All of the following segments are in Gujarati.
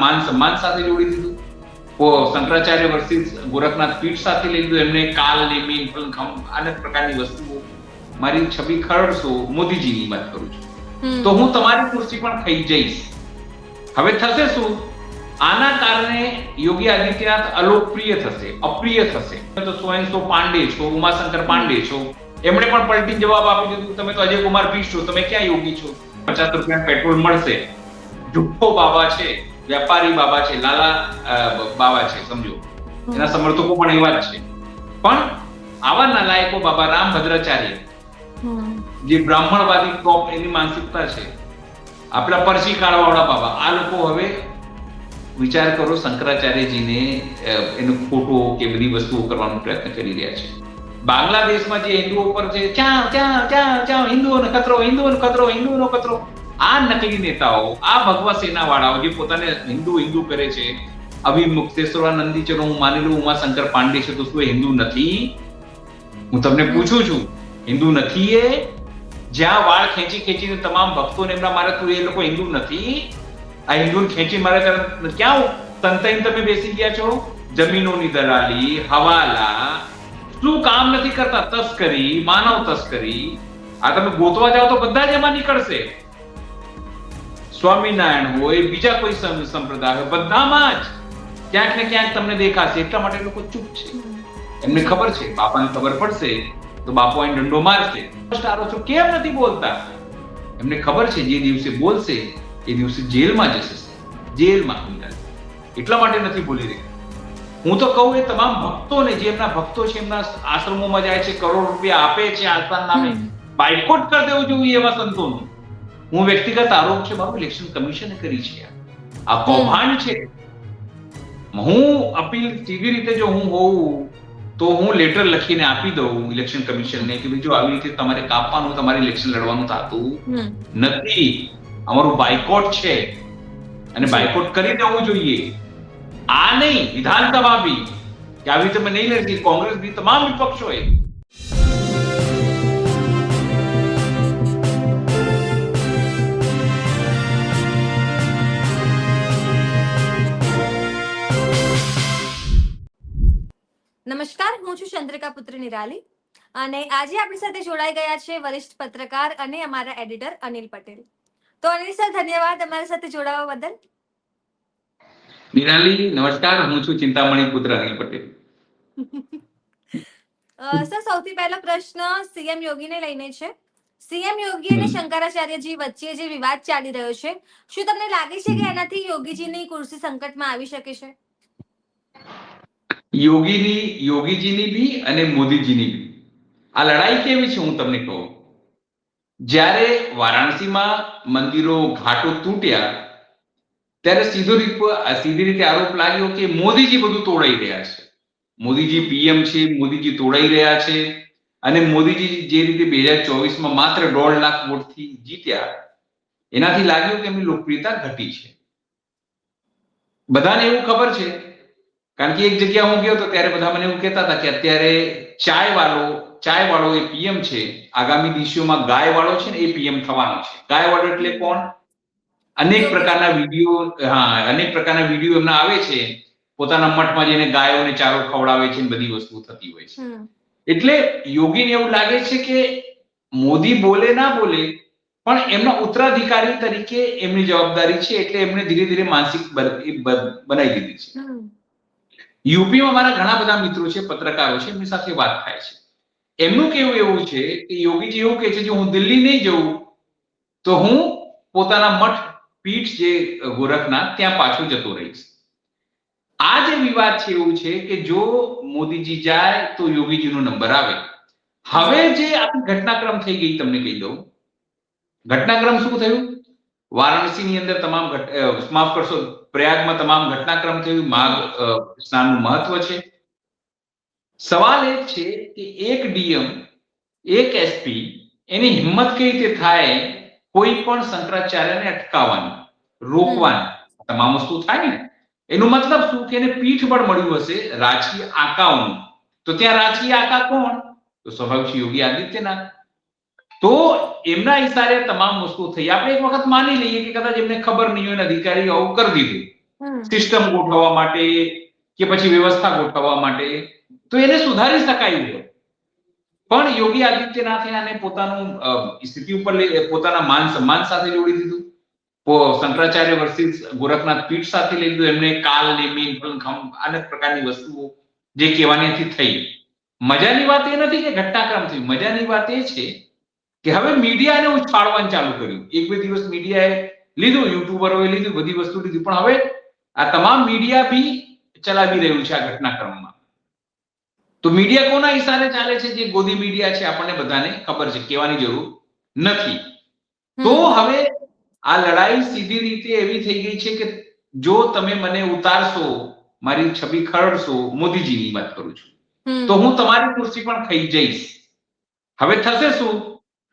માન સન્માન સાથે જોડી દીધું. શંકરાચાર્ય વર્સિસ ગોરખનાથ પીઠ સાથે લઈ લીધું. એમને કાલ નેમી અનેક પ્રકારની વસ્તુઓ. મારી છબી ખરડશો, મોદીજીની વાત કરું છું, તો હું તમારી ખુરશી પણ ખાઈ જઈશ. હવે થશે શું? આના કારણે યોગી આદિત્યનાથ અલોકપ્રિય થશે, અપ્રિય થશે. તો સો પાંડે છો, ઉમાશંકર પાંડે છો, એમણે પણ પલટી જવાબ આપી દીધું, તમે તો અજય કુમાર ભીષ છો, તમે ક્યાં યોગી છો? 50 રૂપિયા પેટ્રોલ મળશે. જુઠ્ઠો બાબા છે, વેપારી બાબા છે, લાલા બાબા છે, સમજો. એના સમર્થકો પણ એવા જ છે. પણ આવા નાલાયકો બાબા રામભદ્રાચાર્ય, જે બ્રાહ્મણવાદી ટોપ એની માનસિકતા છે, આપણા પરસી કાળવાવાળા બાબા, આ લોકો હવે વિચાર કરો શંકરાચાર્યજીને એનો ખોટો કે બધી વસ્તુઓ કરવાનો પ્રયત્ન કરી રહ્યા છે. બાંગ્લાદેશમાં જે હિન્દુઓ પર છે, ક્યાં હિન્દુઓનો ખતરો, હિન્દુઓનો ખતરો, હિન્દુઓનો ખતરો, આ નકલી નેતાઓ, આ ભગવા સેના વાળાઓ જે પોતાને હિન્દુ કરે છે, અભિમુક્તેશ્વરાનંદી, ચલો હું માની લઉં ઉમાશંકર પાંડે છે, તો શું એ હિન્દુ નથી? હું તમને પૂછું છું, હિન્દુ નથી એ? જ્યાં વાળ ખેંચીને તમામ ભક્તોને એમના મારે, તું એ લોકો હિન્દુ નથી? આ હિન્દુને ખેંચી મારે ક્યાં તંતાઈને તમે બેસી ગયા છો? જમીનોની દલાલી, હવાલા, શું કામ નથી કરતા? તસ્કરી, માનવ તસ્કરી. આ તમે ગોતવા જાઓ તો બધા જ એમાં નીકળશે. સ્વામિનારાયણ હોય, બીજા કોઈ સંપ્રદાય હોય, બધામાં જ ક્યાંક ને ક્યાંક તમને દેખાશે. એટલા માટે લોકો ચૂપ છે. એમને ખબર છે બાપાને ખબર પડશે તો બાપો એને દંડો મારશે. સ્ટારો છો, કેમ નથી બોલતા? એમને ખબર છે જે દિવસે બોલશે એ દિવસે જેલમાં જશે, જેલમાં. એટલા માટે નથી બોલી રહ્યા. હું તો કહું એ તમામ ભક્તોને, જે એમના ભક્તો છે, એમના આશ્રમોમાં જાય છે, કરોડ રૂપિયા આપે છે આસ્થાન નામે, બાયકોટ કરી દેવું જોઈએ એવા સંતોનું. હું વ્યક્તિગત આરોપ છે બાબુ, ઇલેક્શન કમિશને કરી છે. આ કૌભાંડ છે. હું અપીલ સીધી રીતે જો હું હોઉં તો હું લેટર લખીને આપી દઉં ઇલેક્શન કમિશનને કે ભાઈ જો આવી રીતે તમારે કાપવાનું, તમારે ઇલેક્શન લડવાનું થતું નથી, અમારું બાયકોટ છે અને બાયકોટ કરી દેવું જોઈએ. આ નહીં વિધાનસભા બી કે આવી રીતે નહીં લડતી, કોંગ્રેસ બી, તમામ વિપક્ષોએ. નમસ્કાર, હું છું ચંદ્રિકા પુત્ર નિરાલી અને આજે આપણી સાથે જોડાઈ ગયા છે વરિષ્ઠ પત્રકાર અને અમારા એડિટર અનિલ પટેલ. તો અનિલ સર, ધન્યવાદ અમારી સાથે જોડાવા બદલ. નિરાલી નમસ્કાર, હું છું ચિંતામણી પુત્ર અનિલ પટેલ. સર, સૌથી પહેલો પ્રશ્ન સીએમ યોગીને લઈને છે. સીએમ યોગી અને શંકરાચાર્યજી વચ્ચે જે વિવાદ ચાલી રહ્યો છે, શું તમને લાગે છે કે એનાથી યોગીજીની ખુરશી સંકટમાં આવી શકે છે? યોગીજીની બી અને મોદીજીની બી આ લડાઈ કેવી છે હું તમને કહું. જ્યારે વારાણસીમાં મંદિરો, ઘાટો તૂટ્યા ત્યારે સીધી રીતે આરોપ લાગ્યો કે મોદીજી બધું તોડાઈ રહ્યા છે. મોદીજી પીએમ છે, મોદીજી તોડાઈ રહ્યા છે. અને મોદીજી જે રીતે 2024માં માત્ર 1.5 લાખ વોટથી જીત્યા, એનાથી લાગ્યું કે એમની લોકપ્રિયતા ઘટી છે. બધાને એવું ખબર છે, કારણ કે એક જગ્યા હું ગયો તો ત્યારે બધા મને એવું કહેતા હતા કે અત્યારે ચાય વાળો એ પીએમ છે, આગામી દિવસોમાં ગાય વાળો છે ને એ પીએમ થવાનો છે. ગાય વાળો એટલે કોણ? અનેક પ્રકારના વિડીયો એમના આવે છે, પોતાના મઠમાં જઈને ગાયોને ચારો ખવડાવે છે, બધી વસ્તુ થતી હોય છે. એટલે યોગીને એવું લાગે છે કે મોદી બોલે ના બોલે પણ એમના ઉત્તરાધિકારી તરીકે એમની જવાબદારી છે, એટલે એમને ધીરે ધીરે માનસિક બનાવી દીધી છે. યુપીમાં મારા ઘણા બધા મિત્રો છે, પત્રકારો છે, એમની સાથે વાત થાય છે. એમનું કેવું એવું છે કે યોગીજી એવું કહે છે જો હું દિલ્હી નહીં જઉં તો હું પોતાના મઠ પીઠ જે ગોરખનાથ ત્યાં પાછું જતો રહીશ. આ જે વિવાદ છે એવું છે કે જો મોદીજી જાય તો યોગીજીનો નંબર આવે. હવે જે આખી ઘટનાક્રમ થઈ ગઈ તમને કહી દઉં. ઘટનાક્રમ શું થયું? વારાણસીની અંદર માફ કરશો, પ્રયાગમાં તમામ ઘટનાક્રમ થયું. માઘ સ્નાનનું મહત્વ છે. સવાલ એ છે કે એક ડીએમ, એક એસપી, એની હિંમત કઈ રીતે થાય કોઈ પણ શંકરાચાર્યને અટકાવવાની, રોકવાની? તમામ વસ્તુ થાય ને, એનો મતલબ શું કે એને પીઠબળ મળ્યું હશે રાજકીય આકાઓનું. તો ત્યાં રાજકીય આકા કોણ? તો સ્વાભાવિક યોગી આદિત્યનાથ. તો એમના ઈશારે તમામ વસ્તુ થઈ. આપણે એક વખત માની લઈએ કે કદાચ એમને ખબર નહીં હોય, અધિકારીઓ આવું કરી દીધું, સિસ્ટમ ગોઠવવા માટે કે પછી વ્યવસ્થા ગોઠવવા માટે, તો એને સુધારી શકાય છે. પણ યોગી આદિત્યનાથે આને પોતાનું સ્થિતિ ઉપર પોતાના માન સન્માન સાથે જોડી દીધું. શંકરાચાર્ય વર્સિસ ગોરખનાથ પીઠ સાથે લઈ લીધું. એમને કાલ નેમી અનેક પ્રકારની વસ્તુઓ જે કહેવાની થઈ. મજાની વાત એ નથી કે ઘટનાક્રમ થયું. મજાની વાત એ છે કે હવે મીડિયાને ઉછાળવાનું ચાલુ કર્યું. એક બે દિવસ મીડિયાએ લીધું, યુટ્યુબરોએ લીધું, બધી વસ્તુ લીધી, પણ હવે આ તમામ મીડિયા બી ચલાવી રહ્યું છે આ ઘટનાક્રમમાં. તો મીડિયા કોના ઈશારે ચાલે છે? જે ગોદી મીડિયા છે, આપણને બધાને ખબર છે, કહેવાની જરૂર નથી. તો હવે આ લડાઈ સીધી રીતે એવી થઈ ગઈ છે કે જો તમે મને ઉતારશો, મારી છબી ખરડશો, મોદીજીની વાત કરું છું, તો હું તમારી ખુરશી પણ ખાઈ જઈશ. હવે થશે શું?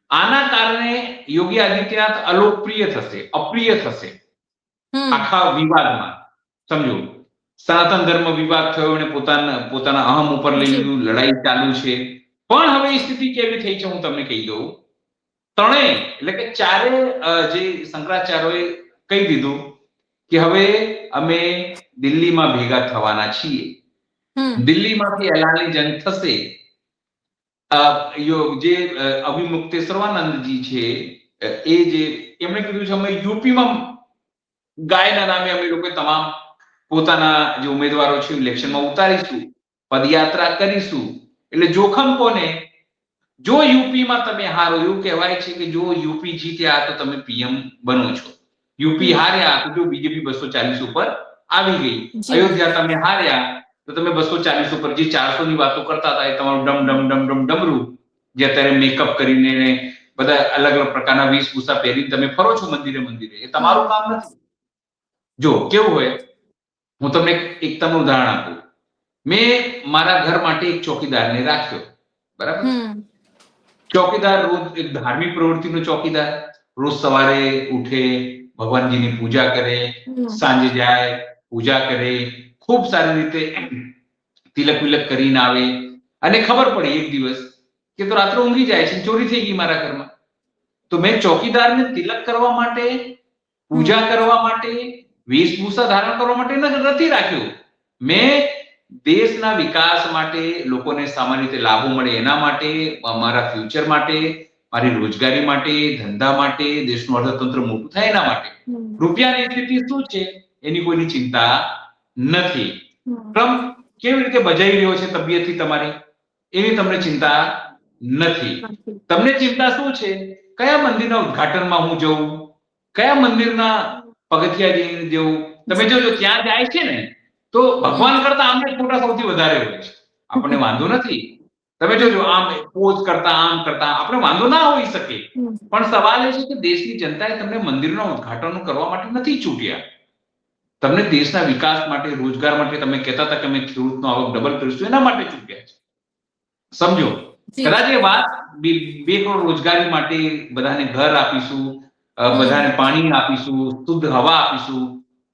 આના કારણે યોગી આદિત્યનાથ અલોકપ્રિય થશે, અપ્રિય થશે આખા વિવાદમાં. સમજો, સનાતન ધર્મ વિવાદ થયો અને પોતાના અહમ ઉપર લઈ લીધું, લડાઈ ચાલુ છે. પણ હવે સ્થિતિ કેવી થઈ છે હું તમને કહી દઉં. ત્રણેય એટલે કે ચારે જે શંકરાચાર્યોએ કહી દીધું કે હવે અમે દિલ્હીમાં ભેગા થવાના છીએ. દિલ્હીમાંથી એલાનની જંગ થશે. જે અભિમુક્તેશ્વરાનંદજી છે, એ જે એમણે કીધું છે અમે યુપીમાં ગાયના નામે અમે લોકો તમામ પોતાના જે ઉમેદવારો છે ઇલેક્શનમાં ઉતારીશું, પદયાત્રા કરીશું. એટલે જોખમ કોને? જો યુપીમાં તમે હારો, એવું કહેવાય છે કે જો યુપી જીત્યા તો તમે પીએમ બનો છો, યુપી હાર્યા તો જો બીજેપી 240 ઉપર આવી ગઈ, અયોધ્યા તમે હાર્યા તો તમે 240 ઉપર, જે 400 ની વાતો કરતા હતા એ તમારું ડમ ડમ ડમ ડમ ડમરું, જે અત્યારે મેકઅપ કરીને બધા અલગ અલગ પ્રકારના વેશભૂષા પહેરીને તમે ફરો છો મંદિરે મંદિરે, એ તમારું કામ નથી. જો કેવું હોય, હું તમને એક તમને ઉદાહરણ આપું. મેં મારા ઘર માટે એક ચોકીદારને રાખ્યો, બરાબર? ચોકીદાર રોજ એક ધાર્મિક પ્રવૃત્તિનો ચોકીદાર, રોજ સવારે ઉઠે, ભગવાનજીની પૂજા કરે, સાંજે જાય પૂજા કરે, ખૂબ સારી રીતે તિલક વિલક કરીને આવે. અને ખબર પડી એક દિવસ કે તો રાત્રે ઊંઘી જાય છે, ચોરી થઈ ગઈ મારા ઘરમાં. તો મેં ચોકીદારને તિલક કરવા માટે, પૂજા કરવા માટે, વેશભૂષા ધારણ કરવા માટે નથી રાખ્યો. મેં દેશના વિકાસ માટે, લોકોને સામાન્ય રીતે લાભો મળે એના માટે, અમારા ફ્યુચર માટે, મારી રોજગારી માટે, ધંધા માટે, દેશનું અર્થતંત્ર મોટું થાય એના માટે. રૂપિયાની સ્થિતિ શું છે એની કોઈની ચિંતા નથી. ટ્રમ્પ કેવી રીતે બજાઈ રહ્યો છે તબિયતથી તમારી, એની તમને ચિંતા નથી. તમને ચિંતા શું છે? કયા મંદિરના ઉદ્ઘાટનમાં હું જઉં, કયા મંદિરના પગથિયા જઈને જવું. તમે જોજો ત્યાં જાય છે ને તો ભગવાન કરતા આમને ફોટા સૌથી વધારે હોય છે. આપણને વાંધો નથી. તમે જોજો આમ પોઝ કરતા, આમ કરતા આપણે વાંધો ના હોઈ શકે. પણ સવાલ એ છે કે દેશની જનતાએ તમને મંદિરના ઉદ્ઘાટનો કરવા માટે નથી ચૂંટ્યા. તમને દેશના વિકાસ માટે, રોજગાર માટે, તમે કહેતા હતા કે અમે ખેડૂતનો આવક ડબલ કરીશું, એના માટે ચૂંટ્યા છે. સમજો, કદાચ એ વાત 2 કરોડ રોજગારી માટે, બધાને ઘર આપીશું, બધાને પાણી આપીશું, શુદ્ધ હવા આપીશું.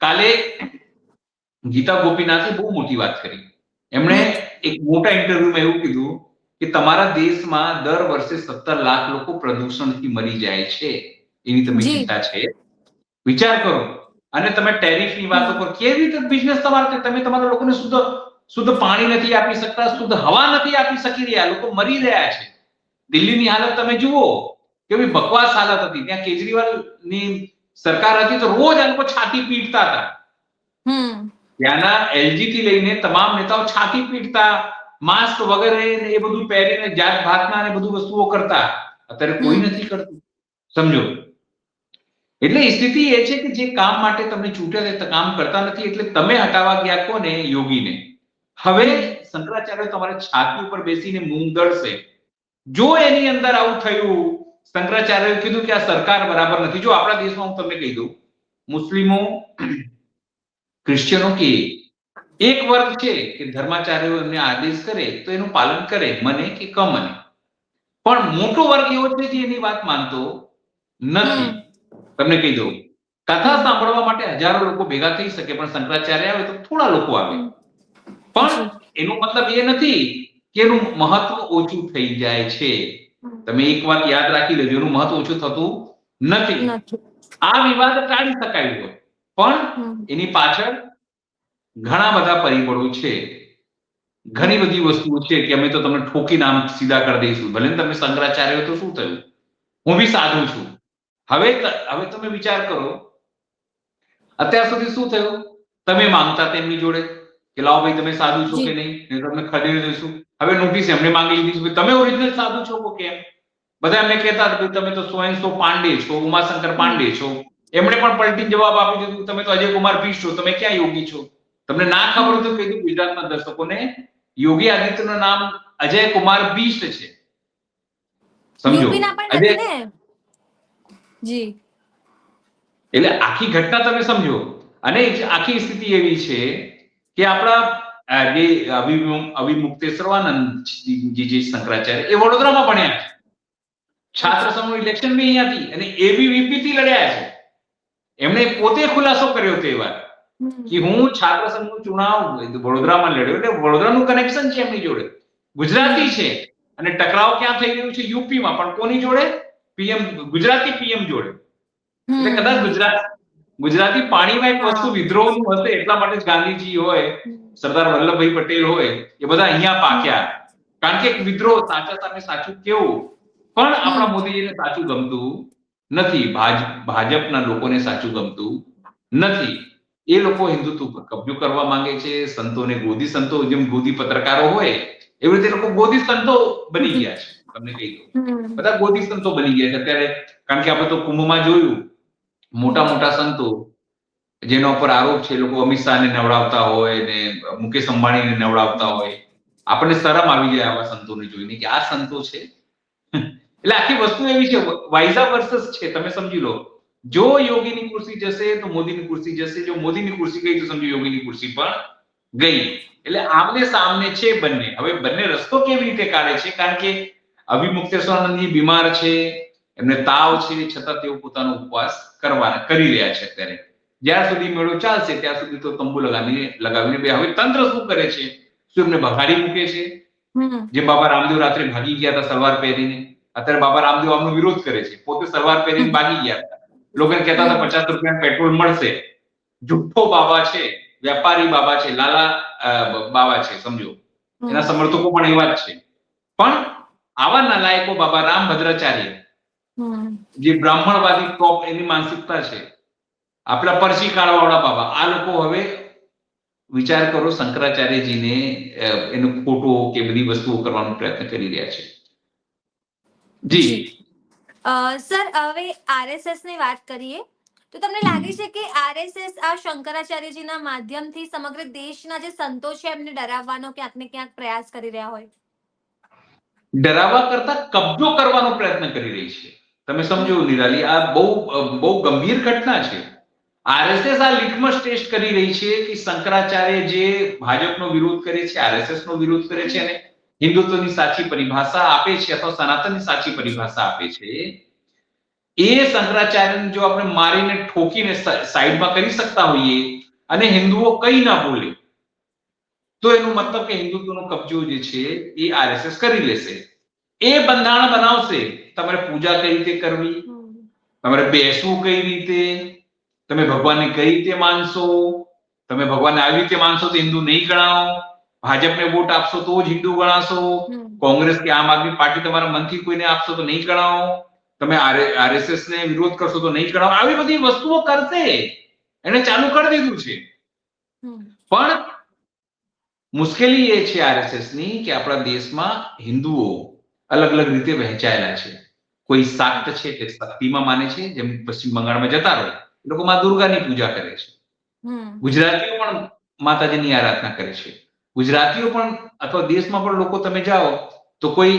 કાલે ગીતા ગોપીનાથે બહુ મોટી વાત કરી. એમણે એક મોટા ઇન્ટરવ્યુમાં એવું કીધું કે તમારા દેશમાં દર વર્ષે 17 લાખ લોકો પ્રદૂષણથી મરી જાય છે, એની તમને ચિંતા છે? વિચાર કરો. અને તમે ટેરિફની વાતો કરો, કેવી રીતે બિઝનેસ તમારે, તમે તમારા લોકોને શુદ્ધ પાણી નથી આપી શકતા, શુદ્ધ હવા નથી આપી શકી રહ્યા, લોકો મરી રહ્યા છે. દિલ્હીની હાલત તમે જુઓ, કેવી બકવાસ હાલત હતી. ત્યાં કેજરીવાલની સરકાર હતી તો રોજ આ લોકો છાતી પીટતા હતા. ત્યાંના એલજી થી લઈને તમામ નેતાઓ છાતી પીટતા, માસ્ક વગેરે એ બધું પહેરીને જાત ભાતના ને બધું વસ્તુઓ કરતા. અત્યારે કોઈ નથી કરતું. સમજો, એટલે સ્થિતિ એ છે કે જે કામ માટે તમને ચૂંટ્યા તે કામ કરતા નથી, એટલે તમે હટાવવા ગયા કોને? યોગીને. હવે શંકરાચાર્ય તમારે છાતી ઉપર બેસીને મૂંગ દળશે. જો એની અંદર આવું થયું, શંકરાચાર્યએ કીધું કે આ સરકાર બરાબર નથી. જો આપણા દેશમાં હું તમને કહી દઉં, મુસ્લિમો, ક્રિશ્ચિયનો કે એક વર્ગ છે કે ધર્માચાર્યો એમને આદેશ કરે તો એનું પાલન કરે, મને કે કમને. પણ મોટો વર્ગ એવો છે જે એની વાત માનતો નથી. તમને કહી દઉં, કથા સાંભળવા માટે હજારો લોકો ભેગા થઈ શકે, પણ શંકરાચાર્ય આવે તો થોડા લોકો આવે. પણ એનો મતલબ એ નથી કે એનું મહત્વ ઓછું થઈ જાય છે. તમે એક વાત યાદ રાખી લેજો, એનું મહત્વ ઓછું થતું નથી. આ વિવાદ ટાળી શકાય હોય. પણ એની પાછળ ઘણા બધા પરિબળો છે, ઘણી બધી વસ્તુઓ છે કે અમે તો તમને ઠોકી નામ સીધા કરી દઈશું, ભલે તમે શંકરાચાર્ય તો શું થયું, હું બી સાધુ છું. હવે તમે વિચાર કરો, અત્યાર સુધી શું થયું, તમે માંગતા તેમની જોડે કે લાવો ભાઈ તમે સાધુ છો કે નહીં, તમને ખદેડી દઈશું. હવે નોટિસ એમને માંગી લીધી, તમે ઓરિજિનલ સાધુ છો કે કેમ? બધા એમને કહેતા હતા તમે તો સો એન્ડ સો પાંડે છો, ઉમાશંકર પાંડે છો. એમણે પણ પલટી જવાબ આપી દીધું, તમે તો અજય કુમાર ભીષ્ટ છો, તમે ક્યાં યોગી છો? તમને ના ખબર તો કીધું ગુજરાતના દર્શકોને, યોગી આદિત્યનું નામ અજય કુમાર ભીષ્ટ છે, સમજો. એટલે આખી ઘટના તમે સમજો. અને આખી સ્થિતિ એવી છે કે આપણા જે અવિમુક્તેશ્વરાનંદ જે શંકરાચાર્ય એ વડોદરામાં ભણ્યા છે, છાત્ર સંઘનું ઇલેક્શન બી અહીંયાથી અને એબીવીપી થી લડ્યા છે. એમણે પોતે ખુલાસો કર્યો તે વાર કે હું છાત્ર સંઘનું ચુનાવ વડોદરામાં લડ્યો, એટલે વડોદરાનું કનેક્શન છે એમની જોડે, ગુજરાતી છે. અને ટકરાવ ક્યાં થઈ રહ્યું છે? યુપીમાં, પણ કોની જોડે? પીએમ, ગુજરાતી પીએમ જોડે. એટલે કદાચ ગુજરાતી પાણીમાં એક વસ્તુ વિદ્રોહનું હશે, એટલા માટે જ ગાંધીજી હોય, સરદાર વલ્લભભાઈ પટેલ હોય, એ બધા અહીંયા પાક્યા. કારણ કે વિદ્રોહ, સાચા સામે સાચું કેવું. પણ આપણા મોદીજીને સાચું ગમતું નથી, ભાજપના લોકોને સાચું ગમતું નથી. એ લોકો હિન્દુત્વ પર કબજો કરવા માંગે છે, સંતોને ગોદી સંતો, જેમ ગોદી પત્રકારો હોય એવી રીતે લોકો ગોદી સંતો બની ગયા છે. તમને કહી દઉં, બધા ગોદી સંતો બની ગયા છે અત્યારે. કારણ કે આપણે તો કુંભમાં જોયું, મોટા મોટા સંતો જેના ઉપર આરોપ છે, લોકો અમિત શાહને નવડાવતા હોય ને મુકેશ અંબાણીને નવડાવતા હોય. આપણને શરમ આવી જાય આવા સંતોને જોઈને કે આ સંતો છે. એટલે આખી વસ્તુ એવી છે, વાઇઝા વર્સસ છે, તમે સમજી લો. જો યોગીની કુર્સી જશે તો મોદીની કુર્સી જશે, જો મોદીની કુર્સી ગઈ તો સમજો યોગીની કુર્સી પણ ગઈ. એટલે આમને સામને છે બંને. હવે બંને રસ્તો કેવી રીતે કાઢે છે? કારણ કે અવિમુક્તેશ્વરાનંદજી બીમાર છે, એમને તાવ છે, છતાં તેઓ પોતાનો ઉપવાસ કરી રહ્યા છે અત્યારે. જ્યાં સુધી મેળો ચાલશે ત્યાં સુધી તો તંબુ લગાવીને બે. હવે તંત્ર શું કરે છે? શું એમને ભગાડી મૂકે છે? જે બાબા રામદેવ રાત્રે ભાગી ગયા હતા સલવાર પહેરીને, અત્યારે બાબા રામદેવ આમનો વિરોધ કરે છે, પોતે સલવાર પહેરીને ભાગી ગયા હતા. લોકોને કહેતા હતા 50 રૂપિયા પેટ્રોલ મળશે. જુઠ્ઠો બાબા છે, વેપારી બાબા છે, લાલા બાબા છે, સમજો. એના સમર્થકો પણ એવા જ છે. પણ આવા નાલાયકો બાબા રામભદ્રાચાર્ય, જે બ્રાહ્મણવાદી ટોપ, એની માનસિકતા છે. આપણા પરસી કાળવાવાળા બાબા, આ લોકો હવે વિચાર કરો, શંકરાચાર્યજીને એનો ખોટો કે બધી વસ્તુઓ કરવાનો પ્રયત્ન કરી રહ્યા છે. જી સર, હવે આરએસએસ ની વાત કરીએ તો તમને લાગે છે કે આરએસએસ આ શંકરાચાર્યજીના માધ્યમથી સમગ્ર દેશના જે સંતો છે એમને ડરાવવાનો ક્યાંક ને ક્યાંક પ્રયાસ કરી રહ્યા હોય? ડરાવવા કરતા કબજો કરવાનો પ્રયત્ન કરી રહી છે. તમે સમજો નિરાલી, આ બહુ ગંભીર ઘટના છે. આરએસએસ આ લિટમસ ટેસ્ટ કરી રહી છે કે શંકરાચાર્ય જે ભાજપનો વિરોધ કરે છે, આરએસએસ નો વિરોધ કરે છે અને હિન્દુત્વની સાચી પરિભાષા આપે છે અથવા સનાતનની સાચી પરિભાષા આપે છે, એ શંકરાચાર્યને જો આપણે મારીને ઠોકીને સાઈડમાં કરી શકતા હોઈએ અને હિન્દુઓ કઈ ના બોલે, તો એનું મતલબ કે હિન્દુત્વનો કબજો જે છે એ આરએસએસ કરી લેશે. એ બંધારણ બનાવશે, તમારે પૂજા કઈ રીતે કરવી, તમારે બેસવું કઈ રીતે, તમે ભગવાનને કઈ રીતે માનશો, તમે ભગવાનને આવી રીતે માનશો તો હિન્દુ નહીં ગણાવો, ભાજપને વોટ આપશો તો જ હિન્દુ ગણાશો, કોંગ્રેસ કે આમ આદમી પાર્ટી તમારા મનથી કોઈને આપશો તો નહીં ગણાવો, તમે આરએસએસ ને વિરોધ કરશો તો નહીં ગણાવો. આવી બધી વસ્તુઓ કરશે, એને ચાલુ કરી દીધું છે. પણ મુશ્કેલી એ છે આરએસએસ ની કે આપણા દેશમાં હિન્દુઓ અલગ અલગ રીતે વહેંચાયેલા છે. કોઈ શાક્ત છે એટલે શક્તિમાં માને છે, જેમ પશ્ચિમ બંગાળમાં જતા રહો, એ લોકો માં દુર્ગાની પૂજા કરે છે. ગુજરાતીઓ પણ માતાજીની આરાધના કરે છે. ગુજરાતીઓ પણ અથવા દેશમાં પણ લોકો તમે જાઓ તો કોઈ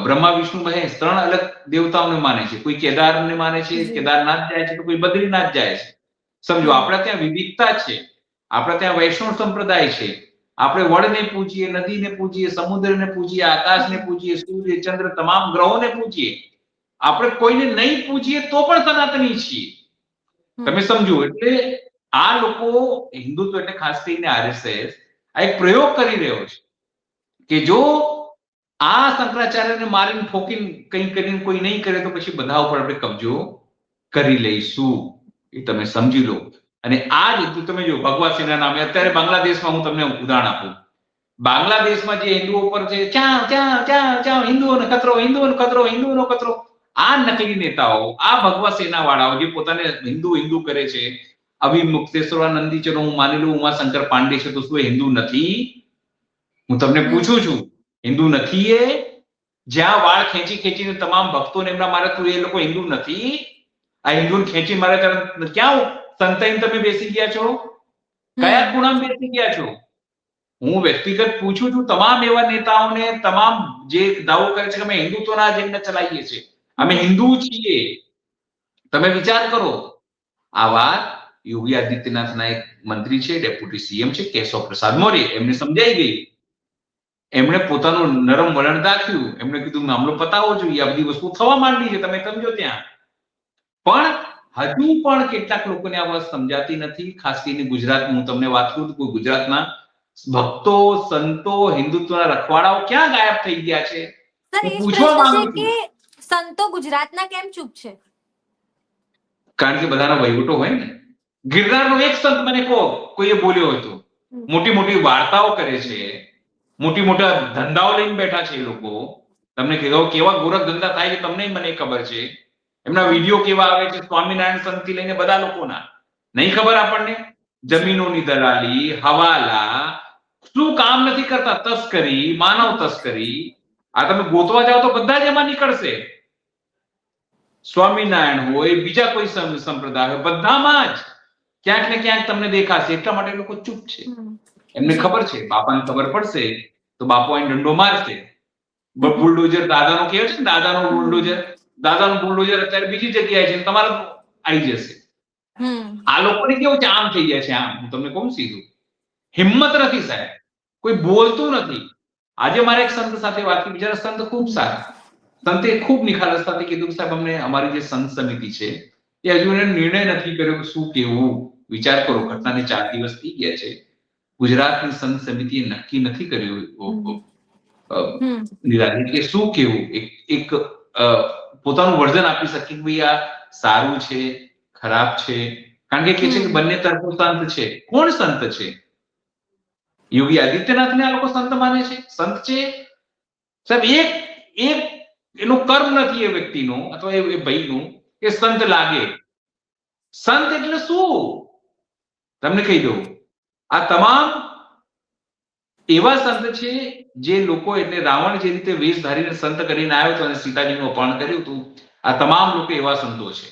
બ્રહ્મા વિષ્ણુ મહેશ 3 અલગ દેવતાઓને માને છે. કોઈ કેદારને માને છે, કેદારનાથ જાય છે, તો કોઈ બદ્રીનાથ જાય છે. સમજો, આપણે ત્યાં વિવિધતા છે. આપણે ત્યાં વૈષ્ણવ સંપ્રદાય છે. આપણે વડને પૂજીએ, નદીને પૂજીએ, સમુદ્રને પૂજીએ, આકાશને પૂજીએ, સૂર્ય ચંદ્ર તમામ ગ્રહોને પૂજીએ. આપણે કોઈને નહીં પૂજીએ તો પણ સનાતની છીએ. તમે સમજો, એટલે આ લોકો હિન્દુત્વ એટલે ખાસ કરીને આરએસએસ આ એક પ્રયોગ કરી રહ્યો છે કે જો આ શંકરાચાર્યને મારીને ઠોકીને કંઈ કરીને કોઈ નહીં કરે તો પછી બધા ઉપર આપણે કબજો કરી લઈશું. એ તમે સમજી લો. અને આ જ તમે જો ભગવા સિંહના નામે અત્યારે બાંગ્લાદેશમાં હું તમને ઉદાહરણ આપું. બાંગ્લાદેશમાં જે હિન્દુઓ પર છે હિન્દુઓનો ખતરો, હિન્દુઓનો ખતરો, હિન્દુઓનો ખતરો, આ નકલી નેતાઓ, આ ભગવા સેના વાળાઓ જે પોતાને હિન્દુ હિન્દુ કરે છે, અભિમુક્તેશ્વરાનંદી, ચલો હું માની લઉં ઉમાશંકર પાંડે છે, તો શું એ હિન્દુ નથી? હું તમને પૂછું છું, હિન્દુ નથી એ? જ્યાં વાળ ખેંચી ખેંચીને તમામ ભક્તોને એમના મારે, તું એ લોકો હિન્દુ નથી? આ હિન્દુને ખેંચી મારે ત્યારે ક્યાં સંતાઈને તમે બેસી ગયા છો? કયા ખૂણામાં બેસી ગયા છો? હું વ્યક્તિગત પૂછું છું તમામ એવા નેતાઓને, તમામ જે દાવો કરે છે કે અમે હિન્દુત્વના એજન્ડા ચલાવીએ છીએ, અમે હિન્દુ છીએ. તમે વિચાર કરો, આ વાત યોગી આદિત્યનાથના એક મંત્રી છે, ડેપ્યુટી સીએમ છે કેશવ પ્રસાદ મૌર્ય, એમને સમજાઈ ગઈ. એમણે પોતાનું નરમ વલણ દાખ્યું. એમણે કીધું મામલો પતાવવો જોઈએ, આ બધી વસ્તુ થવા માંડી છે, તમે સમજો ત્યાં. પણ હજુ પણ કેટલાક લોકોને આ વાત સમજાતી નથી. ખાસ કરીને ગુજરાતમાં હું તમને વાત કરું તો ગુજરાતના ભક્તો, સંતો, હિન્દુત્વના રખવાડાઓ ક્યાં ગાયબ થઈ ગયા છે? હું પૂછવા માંગુ છું કે સંતો ગુજરાતના કેમ ચૂપ છે? કારણ કે બધાના વહીવટો હોય ને. ગિરનારનો એક સંત મને કહો, કોઈએ બોલ્યો હોય તો. મોટી મોટી વાર્તાઓ કરે છે, મોટી મોટા ધંધાઓ લઈને બેઠા છે એ લોકો. તમને કેવા ગોરખ ધંધા થાય છે તમને મને ખબર છે. એમના વિડીયો કેવા આવે છે સ્વામિનારાયણ સંતથી લઈને બધા લોકોના. નહીં ખબર આપણને? જમીનોની દલાલી, હવાલા, શું કામ નથી કરતા? તસ્કરી, માનવ તસ્કરી. આ તમે ગોતવા જાઓ તો બધા જ એમાં નીકળશે. સ્વામિનારાયણ હોય, બીજા કોઈ સંપ્રદાય હોય, બધામાં જ ક્યાંક ને ક્યાંક તમને દેખાશે. એટલા માટે લોકો ચૂપ છે. એમને ખબર છે બાપાને ખબર પડશે તો બાપો અહીં દંડો મારશે. બુલડોઝર દાદાનો કહેવાય છે ને, દાદાનું બુલડોઝર અત્યારે બીજી જગ્યાએ છે, તમારે આવી જશે. આ લોકોને કેવું છે, આમ થઈ જાય છે. આમ હું તમને કહું સીધું, હિંમત નથી સાહેબ, કોઈ બોલતું નથી. આજે મારે એક સંત સાથે વાત કરી, બિચારા સંત ખૂબ સારા, સંતે ખૂબ નિખાલસતાથી કીધું સાહેબ અમને અમારી જે સંત સમિતિ છે એ હજુ એને નિર્ણય નથી કર્યો કે શું કેવું. વિચાર કરો, ઘટનાને 4 દિવસ થઈ ગયા છે. ગુજરાતની સંત સમિતિએ નક્કી નથી કર્યું નિરાલી કે શું કેવું. એક પોતાનું વર્ઝન આપી શકે કે ભાઈ આ સારું છે, ખરાબ છે. કારણ કે છે કે બંને તરફો સંત છે. કોણ સંત છે? યોગી આદિત્યનાથને આ લોકો સંત માને છે? સંત છે સાહેબ એક એનું કર્મ નથી એ વ્યક્તિનું અથવા એ ભાઈનું કે સંત લાગે. સંત એટલે શું? તમને કહી દઉં, આ તમામ એવા સંત છે જે લોકો, એટલે રાવણ જે રીતે વેશ ધારીને સંત કરીને આવ્યો હતો અને સીતાજીનું અપહરણ કર્યું હતું, આ તમામ લોકો એવા સંતો છે.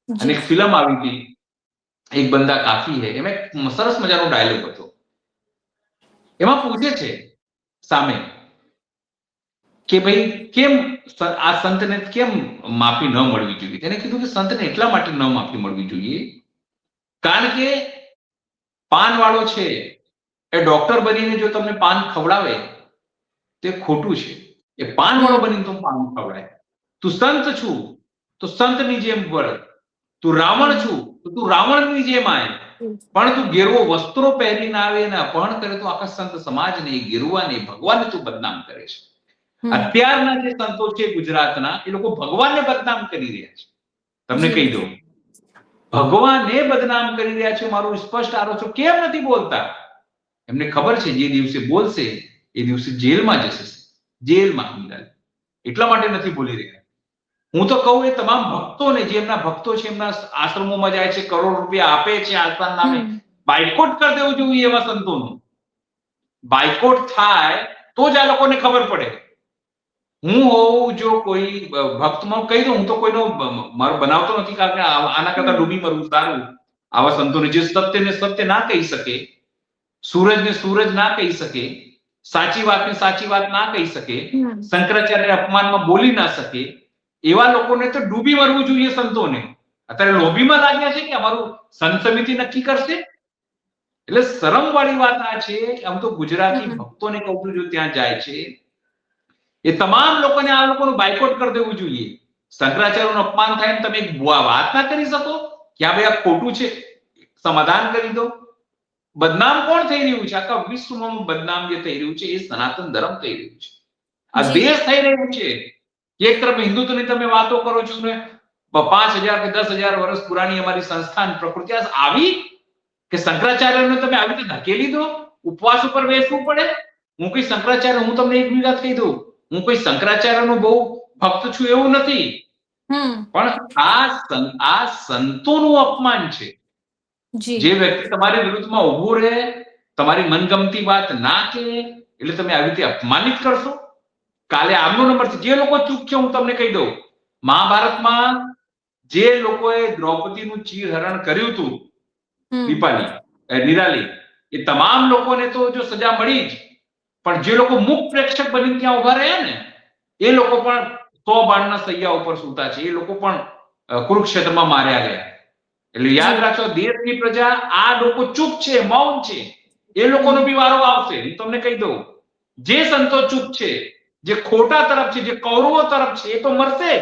અને એક ફિલ્મ આવી હતી, એક બંદા કાફી હે, એમાં એક સરસ મજાનો ડાયલોગ હતો. એમાં પૂછે છે સામે કે ભાઈ કેમ આ સંતને કેમ માફી ન મળવી જોઈએ? તેને કીધું કે સંતને એટલા માટે ન માફી મળવી જોઈએ કારણ કે પાન વાળો છે એ ડોક્ટર બનીને જો તમને પાન ખવડાવે તે ખોટું છે. એ પાન વાળો બનીને તું પાન ખવડાય. તું સંત છું તો સંતની જેમ વળ. તું રાવણ છું તો તું રાવણની જેમ આય. પણ તું ગેરવો વસ્ત્રો પહેરીને આવે અને અપહરણ કરે તો આખા સંત સમાજને, ગેરવાને, ભગવાનને તું બદનામ કરે છે. અત્યારના જે સંતો છે ગુજરાતના, એ લોકો ભગવાનને બદનામ કરી રહ્યા છે. તમને કહી દઉં, ભગવાનને બદનામ કરી રહ્યા છે. મારું સ્પષ્ટ આરોપ છે. કેમ નથી બોલતા? એમને ખબર છે જે દિવસે બોલશે એ દિવસે જેલમાં જશે. જેલમાં. એટલા માટે નથી બોલી રહ્યા. હું તો કહું એ તમામ ભક્તોને, જે એમના ભક્તો છે, એમના આશ્રમોમાં જાય છે, કરોડ રૂપિયા આપે છે આસ્થાન નામે, બાયકોટ કરી દેવું જોઈએ એવા સંતોનું. બાયકોટ થાય તો જ આ લોકોને ખબર પડે. હું હોઉં જો કોઈ ભક્તમાં કહી દઉં, હું તો કોઈનો મારો બનાવતો નથી, કારણ કે આના કરતા ડૂબી મરવું સારું. આવા સંતોને જે સત્યને સત્ય ના કહી શકે, સૂરજને સૂરજ ના કહી શકે, સાચી વાતને સાચી વાત ના કહી શકે, શંકરાચાર્ય અપમાનમાં બોલી ના શકે, એવા લોકોને તો ડૂબી મરવું જોઈએ સંતોને. અત્યારે લોભીમાં લાગ્યા છે કે અમારું સંત સમિતિ નક્કી કરશે. એટલે શરમ વાળી વાત આ છે. આમ તો ગુજરાતી ભક્તોને કહું છું જો ત્યાં જાય છે એ તમામ લોકોને આ લોકોનું બાયકોટ કરી દેવું જોઈએ. શંકરાચાર્યનું અપમાન થાય તમે વાત ના કરી શકો કે આ ભાઈ આ ખોટું છે, સમાધાન કરી દો. બદનામ કોણ થઈ રહ્યું છે? આખા વિશ્વમાં બદનામ જે થઈ રહ્યું છે એ સનાતન ધર્મ થઈ રહ્યું છે. આ દેશ થઈ રહ્યું છે. એક તરફ હિન્દુત્વની તમે વાતો કરો છો ને, 5000 કે 10,000 વર્ષ પુરાણી અમારી સંસ્થાન પ્રકૃતિ આવી કે શંકરાચાર્યને તમે આવી રીતે ધકેલી દો, ઉપવાસ ઉપર બેસવું પડે? હું કોઈ શંકરાચાર્ય, હું તમને એક વાત કહી દઉં, હું કોઈ શંકરાચાર્યનો બહુ ભક્ત છું એવું નથી, પણ આ સંતોનું અપમાન છે. જે વ્યક્તિ તમારી વિરુદ્ધમાં ઉભું રહે, તમારી મનગમતી વાત ના કહે, એટલે તમે આવી રીતે અપમાનિત કરશો. કાલે આમનો નંબર છે. જે લોકો ચૂપ છે, હું તમને કહી દઉં, મહાભારતમાં જે લોકોએ દ્રૌપદીનું ચીરહરણ કર્યું હતું, દીપાલી, નિરાલી, એ તમામ લોકોને તો જો સજા મળી જ, પણ જે લોકો મુખ પ્રેક્ષક બની ત્યાં ઉભા રહ્યા ને, એ લોકો પણ 100 બાણના સૈયા ઉપર સૂતા છે. એ લોકો પણ કુરુક્ષેત્રમાં માર્યા ગયા. એટલે યાદ રાખજો, દેશની પ્રજા, આ લોકો ચૂપ છે, મૌન છે, એ લોકોનો બી વારો આવશે. હું તમને કહી દઉં, જે સંતો ચૂપ છે, જે ખોટા તરફ છે, જે કૌરવો તરફ છે, એ તો મરશે જ.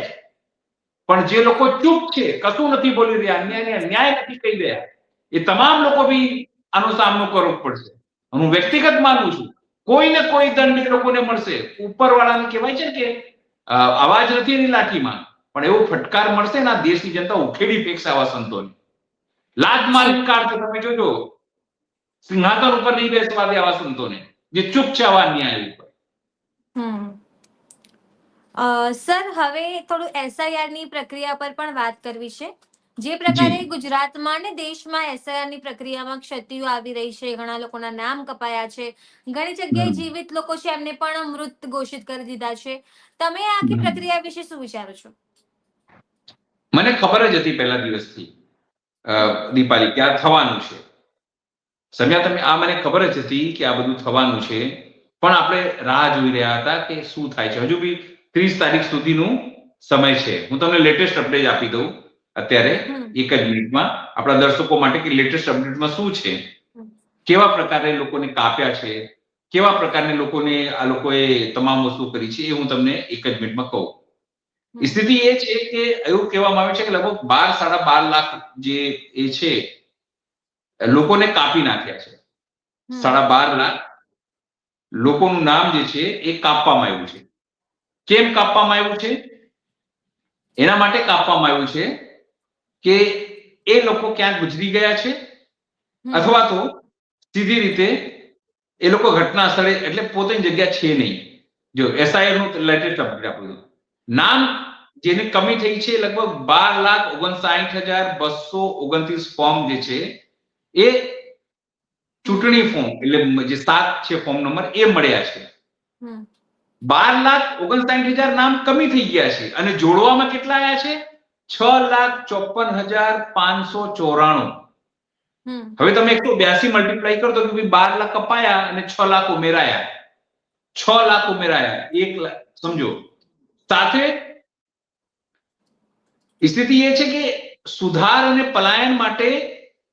પણ જે લોકો ચૂપ છે, કશું નથી બોલી રહ્યા, ન્યાય નથી કહી રહ્યા, એ તમામ લોકો બી આનો સામનો કરવો પડશે. હું વ્યક્તિગત માનું છું, કોઈને કોઈ દંડ એ લોકોને મળશે. ઉપરવાળાને કહેવાય છે કે અવાજ નથી એની લાઠીમાં, પણ એવો ફટકાર મળશે ને, આ દેશની જનતા ઉખેડી ફેંકશે આવા સંતોને. લાત મારીને કાઢશે. તમે જોજો, સિંહાસન ઉપર નહીં બેસવા દે આવા સંતોને, જે ચૂપ છે આવા અન્યાય ઉપર. સર, હવે થોડું એસઆઈઆર ની પ્રક્રિયા પર પણ વાત કરવી છે. જે પ્રકારે ગુજરાતમાં ને દેશમાં એસઆઈઆર ની પ્રક્રિયામાં ક્ષતિઓ આવી રહી છે, ઘણા લોકોના નામ કપાયા છે, ઘણી જગ્યાએ જીવિત લોકો છે એમને પણ મૃત ઘોષિત કરી દીધા છે. તમે આ આખી પ્રક્રિયા વિશે શું વિચારો છો? મને ખબર જ હતી પહેલા દિવસથી, દીપાલી, કે આ થવાનું છે. સમજ્યા તમે? આ મને ખબર જ હતી કે આ બધું થવાનું છે, પણ આપણે રાહ જોઈ રહ્યા હતા કે શું થાય છે. હજુ બી 30 તારીખ સુધીનું સમય છે. હું તમને લેટેસ્ટ અપડેટ આપી દઉં અત્યારે એક જ મિનિટમાં આપણા દર્શકો માટે કે લેટેસ્ટ અપડેટમાં શું છે, કેવા પ્રકારે લોકોને કાપ્યા છે, કેવા પ્રકારને લોકોને આ લોકોએ તમામ વસ્તુ કરી છે, એ હું તમને એક જ મિનિટમાં કહું. સ્થિતિ એ છે કે એવું કહેવામાં આવે છે કે લગભગ 12-12.5 લાખ જે એ છે લોકોને કાપી નાખ્યા છે. 12.5 લાખ લોકોનું નામ જે છે એ કાપવામાં આવ્યું છે. કેમ કાપવામાં આવ્યું છે? એના માટે કાપવામાં આવ્યું છે કે એ લોકો ક્યાંક ગુજરી ગયા છે, અથવા તો સીધી રીતે એ લોકો ઘટના સ્થળે, એટલે પોતાની જગ્યા છે નહીં. જો એસઆઈઆર નું લેટેસ્ટ અપડેટ આપું, નામ જેની કમી થઈ છે લગભગ 12,59,229 ફોર્મ જે છે એ ચૂંટણી ફોર્મ, એટલે જે 7 છે ફોર્મ નંબર, એ મળ્યા છે. 12,59,000 નામ કમી થઈ ગયા છે, અને જોડવામાં કેટલા આવ્યા છે? 6,54,594. હવે તમે 182 મલ્ટીપ્લાય કરો તો 12 લાખ કપાયા અને 6 લાખ ઉમેરાયા, 6 લાખ ઉમેરાયા, 1 લાખ. સમજો, સાથે સ્થિતિ એ છે કે સુધાર અને પલાયન માટે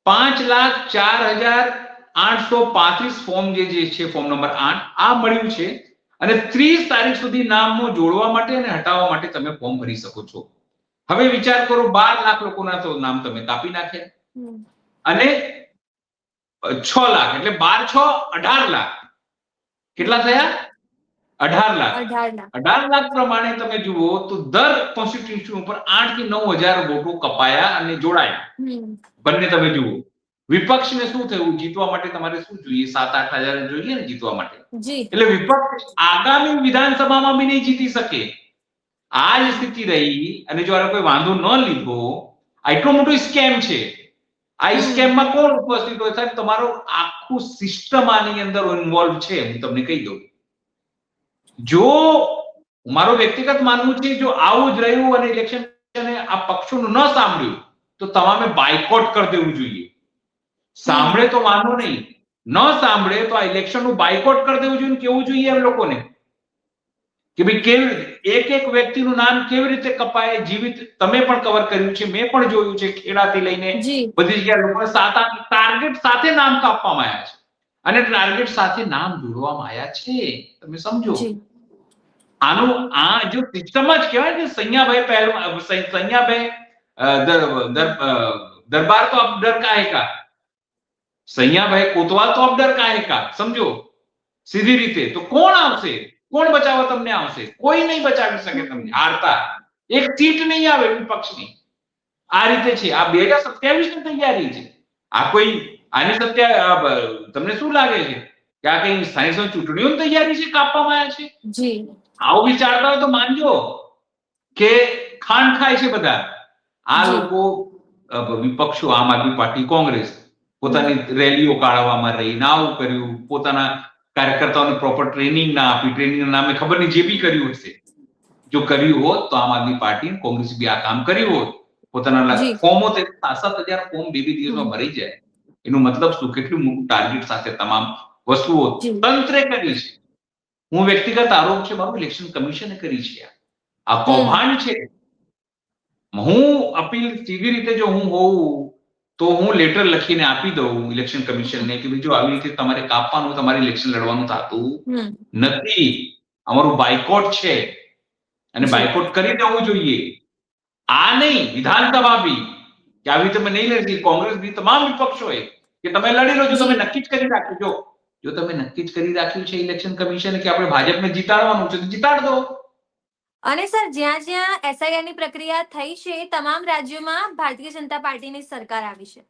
5,04,835 ફોર્મ જે છે, ફોર્મ નંબર 8, આ મળ્યું છે. અને 30 તારીખ સુધી નામો જોડવા માટે અને હટાવવા માટે તમે ફોર્મ ભરી શકો છો. હવે વિચાર કરો, 12 લાખ લોકોના તો નામ તમે કાપી નાખ્યા, અને 6 લાખ, એટલે 12,6,18 લાખ. કેટલા થયા? 18 લાખ. 18 લાખ પ્રમાણે તમે જુઓ તો દર કોન્સ્ટિટ્યુશન ઉપર 8 થી 9,000 વોટો કપાયા અને જોડાયા. બંને તમે જુઓ, વિપક્ષને શું થયું? જીતવા માટે તમારે શું જોઈએ? 7-8 હજાર જોઈએ ને જીતવા માટે. એટલે વિપક્ષ આગામી વિધાનસભામાં બી નહીં જીતી શકે. આ જ સ્થિતિ રહી. અને જો આ કોઈ વાંધો ન લીધો, આ એટલો મોટો સ્કેમ છે. આ સ્કેમમાં કોણ ઉપસ્થિત હોય? સાહેબ, તમારો આખું સિસ્ટમ આની અંદર ઇન્વોલ્વ છે. હું તમને કહી દઉં, જો મારો વ્યક્તિગત માનવું છે, જો આવું જ રહ્યું અને ઇલેક્શન આ પક્ષોનું ન સાંભળ્યું તો તમામે બાયકોટ કરી દેવું જોઈએ. સાંભળે તો વાંધો નહીં, ન સાંભળે તો આ ઇલેક્શનનું બાયકોટ કરી દેવું જોઈએ. કેવું જોઈએ એમ લોકોને કે ભાઈ કેવી રીતે એક વ્યક્તિનું નામ કેવી રીતે કપાય, જીવિત. તમે પણ કવર કર્યું છે, મેં પણ જોયું છે, ખેડાથી લઈને બધી જગ્યાએ લોકોને 7-8 ટાર્ગેટ સાથે નામ કાપવામાં આવ્યા છે, અને ટાર્ગેટ સાથે નામ જોડવામાં આવ્યા છે. તમે સમજો, આનું આ જો સિસ્ટમ જ કહેવાય કે સૈયાભાઈ દરબાર તો અબ ડર કાહે કા, સૈયાભાઈ કોતવાલ તો અબ ડર કાહે કા. સમજો, સીધી રીતે તો કોણ આવશે? કોણ બચાવવા તમને આવશે? કોઈ નહીં બચાવી શકે તમને. હારતા એક સીટ નહીં આવે વિપક્ષની. આ રીતે છે. આ 2027 ની તૈયારી છે. આ કોઈ આની તમને શું લાગે છે કે આ કઈ સ્થાનિક સ્વરાજ ચૂંટણીઓની તૈયારી છે કાપવામાં આવ્યા છે? જી આવું વિચારતા હોય તો માનજો કે ખાંડ ખાય છે બધા. આ જી. લોકો વિપક્ષો, આમ આદમી પાર્ટી, કોંગ્રેસ પોતાની રેલીઓ કાઢવામાં રહી, ના આવું કર્યું, પોતાના કાર્યકર્તાઓને પ્રોપર ટ્રેનિંગ ના આપી, ટ્રેનિંગના નામે ખબર નહીં જે બી કર્યું હશે. જો કર્યું હોત તો આમ આદમી પાર્ટી કોંગ્રેસ બી આ કામ કર્યું હોત. પોતાના જી. ફોર્મો 7,000 ફોર્મ બે દિવસમાં ભરી જાય. એનો મતલબ શું? કેટલું મોટું ટાર્ગેટ સાથે તમામ વસ્તુઓ જી. તંત્રે કરી છે. હું વ્યક્તિગત આરોપ છે મારું, ઇલેક્શન કમિશને કરી છે. આ કૌભાંડ છે. હું અપીલ સીધી રીતે જો હું હોઉં તો હું લેટર લખીને આપી દઉં ઇલેક્શન કમિશનને કે ભાઈ જો આવી રીતે તમારે કાપવાનું, તમારે ઇલેક્શન લડવાનું થતું નથી, અમારું બાયકોટ છે અને જી. બાયકોટ કરી દેવું જોઈએ. આ નહીં, વિધાનસભા બી કે આવી રીતે તમે નહીં લડતી, કોંગ્રેસ બી, તમામ વિપક્ષોએ કે તમે લડી લો. જો તમે નક્કી જ કરી રાખ્યું, જો તમે નક્કી જ કરી રાખ્યું છે ઇલેક્શન કમિશને કે આપણે ભાજપને જીતાડવાનું છે તો જીતાડ દો. અને સર, જ્યાં જ્યાં એસઆઈઆર ની પ્રક્રિયા થઈ છે તમામ રાજ્યોમાં ભારતીય જનતા પાર્ટીની સરકાર આવી છે.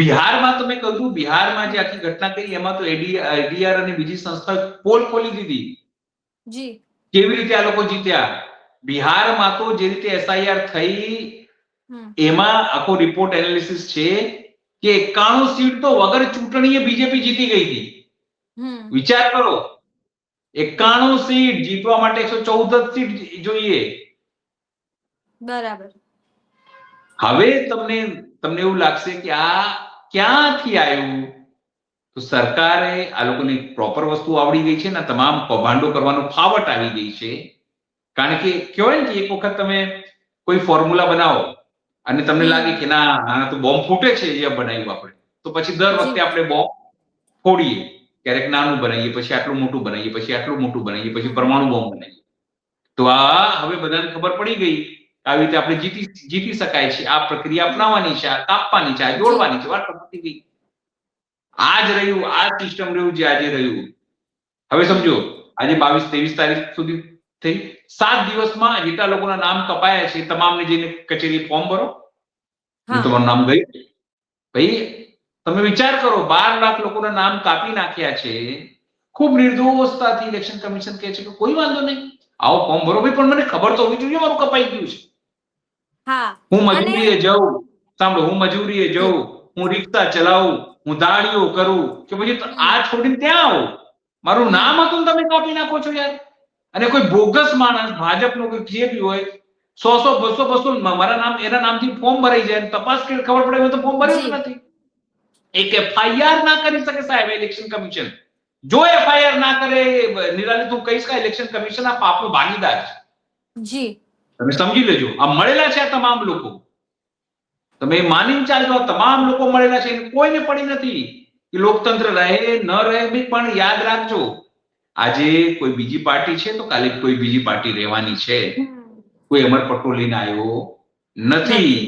બિહારમાં તમે કહ્યું, બિહારમાં જે આખી ઘટના કરી એમાં તો એડીઆર અને બીજી સંસ્થા પોલ ખોલી દીધી. જી. કેવી રીતે આ લોકો જીત્યા? બિહારમાં તો જે રીતે એસઆઈઆર થઈ એમાં આખો રિપોર્ટ એનાલિસિસ છે કે 91 સીટ તો વગર ચૂંટણીએ બીજેપી જીતી ગઈ હતી. વિચાર કરો, 91 સીટ જીતવા માટે 114 સીટ જોઈએ. બરાબર. હવે તમને એવું લાગશે કે આ ક્યાંથી આવ્યું? તો સરકારે આ લોકોને પ્રોપર વસ્તુ આવડી ગઈ છે ને, તમામ કૌભાંડો કરવાનો ફાવટ આવી ગઈ છે. કારણ કે કહેવાય ને કે એક વખત તમે કોઈ ફોર્મ્યુલા બનાવો અને તમને લાગે કે ના, આના તો બોમ્બ ફૂટે છે, એ બનાવ્યું આપણે, તો પછી દર વખતે આપણે બોમ્બ ફોડીએ. ક્યારેક નાનું બનાવીએ, પછી આટલું મોટું બનાવીએ, પછી આટલું મોટું બનાવીએ, પછી પરમાણુ બોમ્બ બનાવીએ. તો આ હવે બધાને ખબર પડી ગઈ, આવી રીતે આપણે જીતી શકાય છે. આ પ્રક્રિયા અપનાવવાની છે, આ કાપવાની છે, આ જોડવાની છે. વાત પતી ગઈ. આ જ રહ્યું, આ સિસ્ટમ રહ્યું જે આજે રહ્યું. હવે સમજો, આજે 22-23 તારીખ સુધી થઈ, 7 દિવસમાં જેટલા લોકોના નામ કપાયા છે તમામને જઈને કચેરી ફોર્મ ભરો, તમારું નામ ગયું. ભાઈ તમે વિચાર કરો, 12 લાખ લોકોના નામ કાપી નાખ્યા છે. ખૂબ નિર્દોષતાથી ઇલેક્શન કમિશન કહે છે કે કોઈ વાંધો નહીં, આવો ફોર્મ ભરો. ભાઈ પણ મને ખબર તો હોવી જોઈએ મારું કપાઈ ગયું છે. હું મજૂરીએ જાઉં, સાંભળો, હું મજૂરીએ જાઉં, હું રિક્ષા ચલાવું, હું દાળીઓ કરું કે પછી આ છોડીને ત્યાં આવું, મારું નામ હતું તમે કાપી નાખો છો યાર. અને કોઈ બોગસ માણસ, ભાજપનો કોઈ જે બી હોય, 100, 200 મારા નામ, એના નામથી ફોર્મ ભરાઈ જાય, તપાસ કરી ખબર પડે તો ફોર્મ ભર્યું નથી. એક એફઆઈઆર ના કરી શકે સાહેબ ઇલેક્શન કમિશન. જો એફઆઈઆર ના કરે, નિરાલી, તું કહીશ કે ઇલેક્શન કમિશન આ પાપનો ભાગીદાર છે. જી, તમે સમજી લેજો. આ મળેલા છે આ તમામ લોકો, તમે માનીને ચાલજો, આ તમામ લોકો મળેલા છે, કોઈને પડી નથી કે લોકતંત્ર રહે ન રહે. પણ યાદ રાખજો, આજે કોઈ બીજી પાર્ટી છે તો કાલે કોઈ બીજી પાર્ટી રહેવાની છે. કોઈ અમર પટ્ટો લઈને આવ્યો નથી.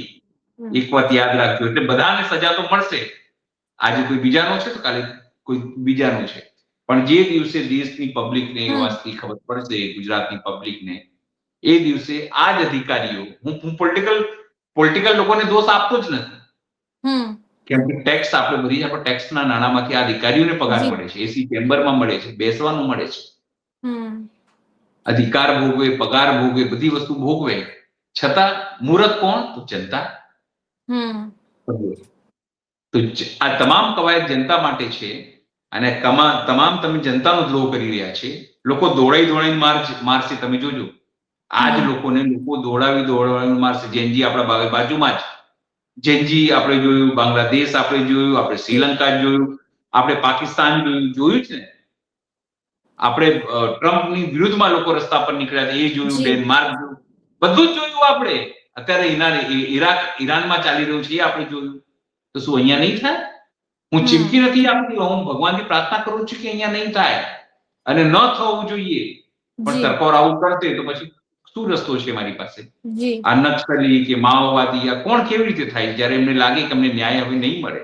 એક વાત યાદ રાખજો. એટલે બધાને સજા તો મળશે. આજે કોઈ બીજાનો છે તો કાલે કોઈ બીજાનો છે. પણ જે દિવસે દેશની પબ્લિકને એ વાતની ખબર પડશે, ગુજરાતની પબ્લિકને, એ દિવસે આ જ અધિકારીઓ, હું પોલિટિકલ લોકોને દોષ આપતો જ નથી, કેમ કે ટેક્સ આપણે ભરી, આપણે ટેક્સના નાણાંમાંથી આ અધિકારીઓને પગાર મળે છે, એસી ચેમ્બરમાં મળે છે, બેસવાનું મળે છે, અધિકાર ભોગવે, પગાર ભોગવે, બધી વસ્તુ ભોગવે, છતાં મુહૂર્ત કોણ? તો જનતા. તો આ તમામ કવાયત જનતા માટે છે. અને તમામ તમે જનતાનો દ્રોહ કરી રહ્યા છે. લોકો દોડાઈને મારશે, તમે જોજો. આ જ લોકોને લોકો દોડાવીને મારશે. જેનજી આપણા બાજુમાં જ, જેનજી આપણે જોયું, બાંગ્લાદેશ આપણે જોયું, આપણે શ્રીલંકા જોયું, આપણે પાકિસ્તાન જોયું છે ને. આપણે ટ્રમ્પની વિરુદ્ધમાં લોકો રસ્તા પર નીકળ્યા હતા, એ જોયું. ડેનમાર્ક જોયું, બધું જ જોયું આપણે. અત્યારે ઈરાનમાં ચાલી રહ્યું છે, એ આપણે જોયું. તો શું અહીંયા નહીં થાય? હું ચીમકી નથી આપતી, હું ભગવાનની પ્રાર્થના કરું છું કે અહીંયા નહીં થાય અને ન થવું જોઈએ. પણ સરકાર આવું કરશે તો પછી શું રસ્તો છે મારી પાસે? આ નક્સલી કે માઓવાદી આ કોણ કેવી રીતે થાય? જ્યારે એમને લાગે કે અમને ન્યાય હવે નહીં મળે,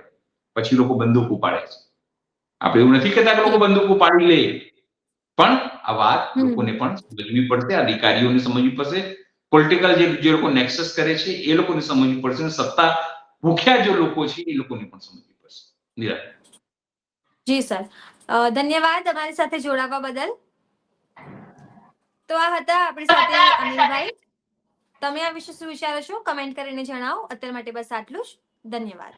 પછી લોકો બંદૂક ઉપાડે છે. આપણે એવું નથી કહેતા કે લોકો બંદૂક ઉપાડી લે, પણ આ વાત લોકોને પણ સમજવી પડશે, અધિકારીઓને સમજવી પડશે, પોલિટિકલ જે લોકો નેક્સસ કરે છે એ લોકોને સમજવું પડશે અને સત્તા ભૂખ્યા જે લોકો છે એ લોકોને પણ સમજવું પડશે. નિરા. જી સર, ધન્યવાદ અમારી સાથે જોડાવા બદલ. તો આ હતા આપણી સાથે અનિલભાઈ. તમે આ વિશે શું વિચારો છો કમેન્ટ કરીને જણાવો. અત્યાર માટે બસ આટલું જ. ધન્યવાદ.